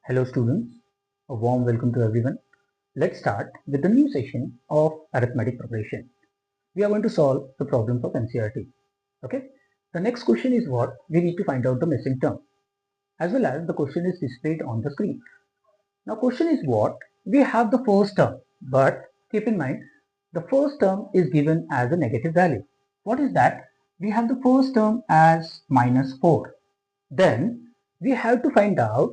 Hello students, a warm welcome to everyone. Let's start with the new session of arithmetic progression. We are going to solve the problems of NCERT. Okay. The next question is what? We need to find out the missing term, as well as the question is displayed on the screen. Now question is what? We have the first term, but keep in mind the first term is given as a negative value. What is that? We have the first term as -4. Then we have to find out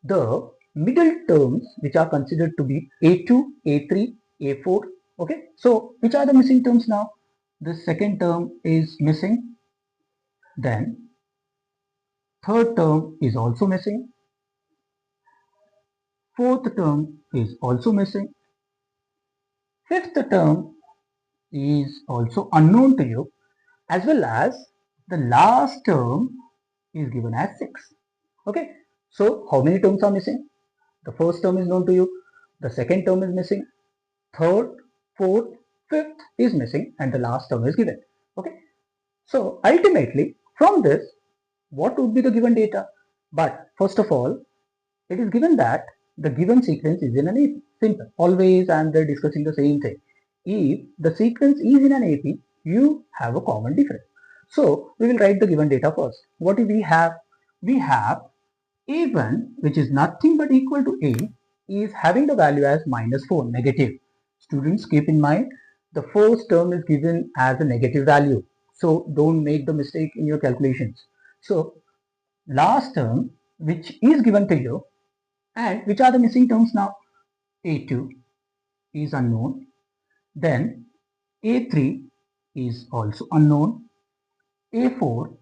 the middle terms which are considered to be A2, A3, A4. Okay, so which are the missing terms now? The second term is missing. Then third term is also missing. Fourth term is also missing. Fifth term is also unknown to you, as well as the last term is given as 6. Okay, so how many terms are missing? The first term is known to you, the second term is missing, third, fourth, fifth is missing, and the last term is given. Okay, so ultimately from this, what would be the given data? But first of all, it is given that the given sequence is in an AP. Simple. Always I am there discussing the same thing. If the sequence is in an AP, you have a common difference. So we will write the given data first. What do we have? We have A1, which is nothing but equal to A, is having the value as -4, negative. Students, keep in mind, the first term is given as a negative value. So don't make the mistake in your calculations. So last term, which is given to you, and which are the missing terms now? A2 is unknown. Then A3 is also unknown. A4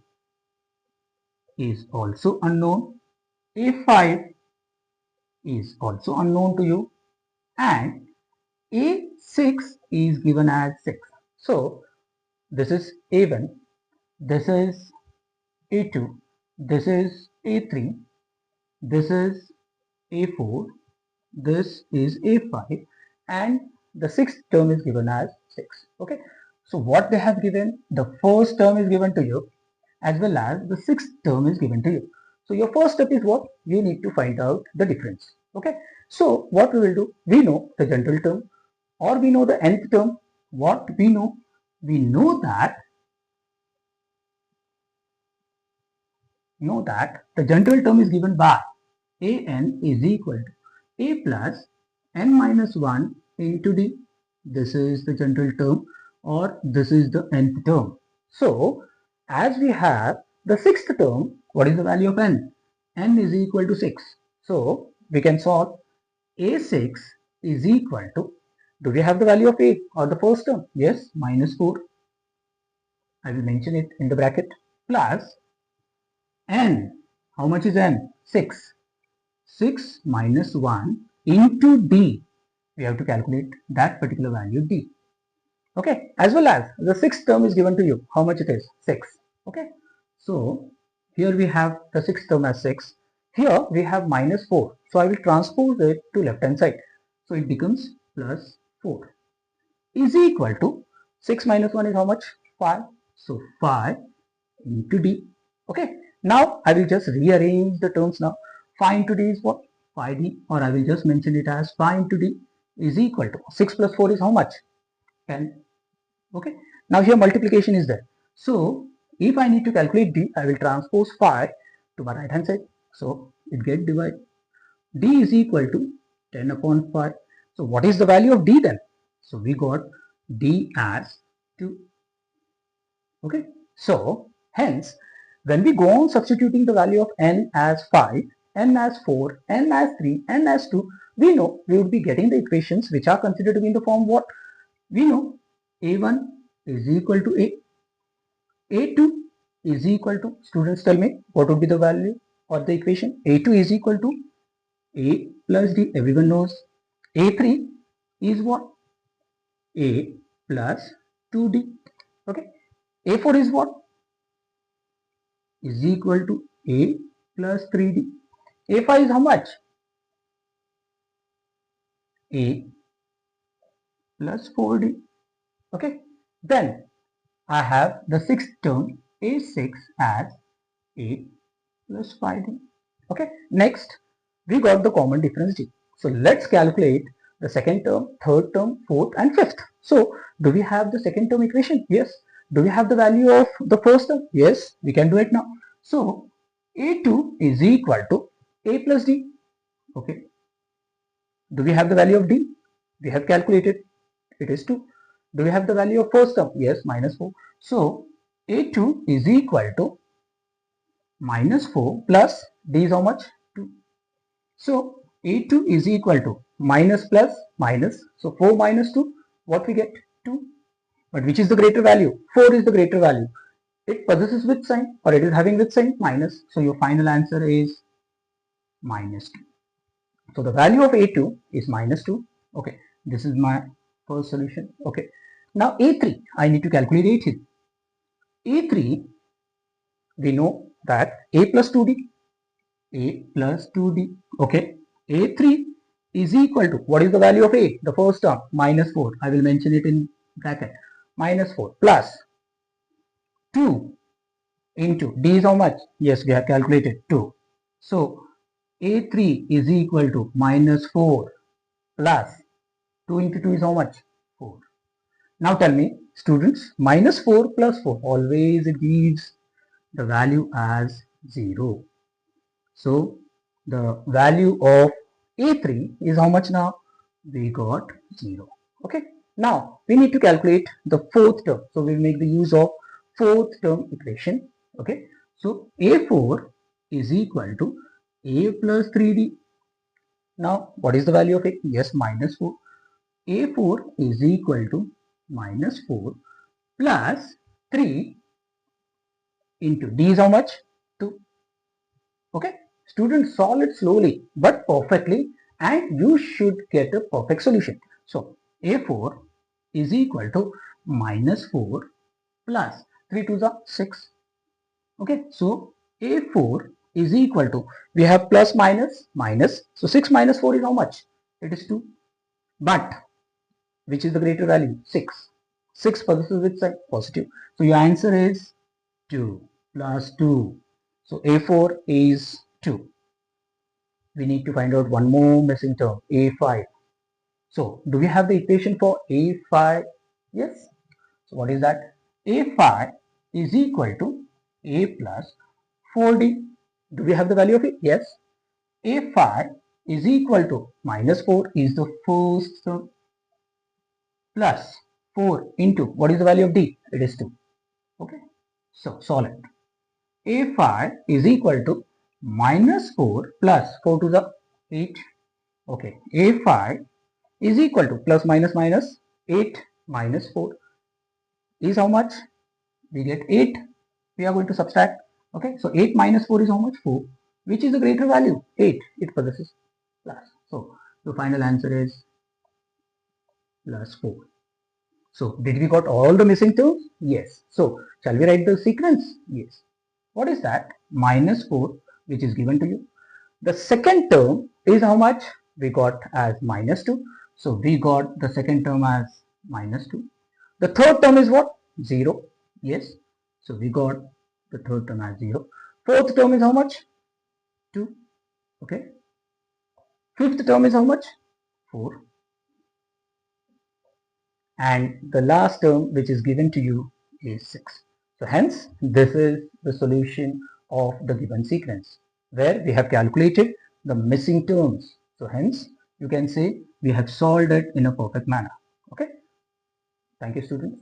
is also unknown. A5 is also unknown to you, and A6 is given as 6. So this is A1, this is A2, this is A3, this is A4, this is A5, and the sixth term is given as 6. Okay, so what they have given, the first term is given to you, as well as the sixth term is given to you. So your first step is what? You need to find out the difference. Okay, so what we will do, we know the general term or we know the nth term. What we know? We know that the general term is given by an is equal to a plus n minus 1 into d. This is the general term, or this is the nth term. So as we have the sixth term, what is the value of n? N is equal to 6. So we can solve a6 is equal to, do we have the value of a or the first term? Yes, -4. I will mention it in the bracket, plus n. How much is n? 6. 6 minus 1 into d. We have to calculate that particular value d. Okay, as well as the sixth term is given to you. How much it is? 6. Okay, so here we have the sixth term as 6. Here we have -4. So I will transpose it to left hand side. So it becomes plus 4 is equal to 6 minus 1 is how much? 5. So 5 into d. Okay, now I will just rearrange the terms now. 5 into d is what? 5d, or I will just mention it as 5 into d is equal to 6 plus 4 is how much? 10. Okay, now here multiplication is there. So if I need to calculate d, I will transpose 5 to my right hand side. So it gets divided. D is equal to 10 upon 5. So what is the value of d then? So we got d as 2. Okay, so hence when we go on substituting the value of n as 5, n as 4, n as 3, n as 2, we know we would be getting the equations which are considered to be in the form what? We know a1 is equal to a, a2 is equal to, students tell me what would be the value or the equation? A2 is equal to a plus d, everyone knows. A3 is what? A plus 2d. Okay, A4 is what? Is equal to A plus 3d. A5 is how much? A plus 4d. Okay, then I have the sixth term A6 as A plus 5d. Okay, next We got the common difference d. So let's calculate the second term, third term, fourth and fifth. So do we have the second term equation? Yes. Do we have the value of the first term? Yes, we can do it now. So a2 is equal to a plus d. Okay. Do we have the value of d? We have calculated. It is 2. Do we have the value of first term? Yes, minus 4. So a2 is equal to minus 4 plus d is how much? 2. So a2 is equal to minus plus minus. So 4 minus 2, what we get? 2. But which is the greater value? 4 is the greater value. It possesses which sign, or it is having which sign? Minus. So your final answer is minus 2. So the value of a2 is minus 2. Okay, this is my first solution. Okay, now a3, I need to calculate a3. a3, we know that a plus 2d, a plus 2d. Okay, a3 is equal to, what is the value of a? The first term, minus 4. I will mention it in bracket. Minus 4 plus 2 into d is how much? Yes, we have calculated 2. So a3 is equal to minus 4 plus 2 into 2 is how much? 4. Now tell me, students, minus 4 plus 4, always it gives the value as 0. So the value of a3 is how much now? We got 0. Okay. Now we need to calculate the fourth term. So we'll make the use of fourth term equation. Okay. So a4 is equal to a plus 3d. Now what is the value of a? Yes, minus 4. a4 is equal to minus 4 plus 3 into d is how much? 2. Okay. Students, solve it slowly but perfectly and you should get a perfect solution. So a4 is equal to minus 4 plus 3 to the 6. Okay. So a4 is equal to, we have plus minus minus. So 6 minus 4 is how much? It is 2. But which is the greater value? 6. 6 possesses which side? Positive. So your answer is 2 plus 2. So a4 is 2. We need to find out one more missing term, a5. So do we have the equation for a5? Yes. So what is that? a5 is equal to a plus 4d. Do we have the value of it? Yes. a5 is equal to minus 4 is the first term plus 4 into, what is the value of d? It is 2. Okay. So solve it. a5 is equal to minus 4 plus 4 to the 8. Okay. a5 is equal to plus minus minus 8 minus 4 is how much? We get 8. We are going to subtract. Okay. So 8 minus 4 is how much? 4. Which is the greater value? 8. It possesses plus. So the final answer is plus 4. So did we got all the missing terms? Yes. So shall we write the sequence? Yes. What is that? Minus 4, which is given to you. The second term is how much? We got as minus 2. So we got the second term as minus 2. The third term is what? 0. Yes. So we got the third term as 0. Fourth term is how much? 2. Okay. Fifth term is how much? 4. And the last term which is given to you is 6. So hence this is the solution of the given sequence where we have calculated the missing terms. So hence you can say we have solved it in a perfect manner. Okay. Thank you, students.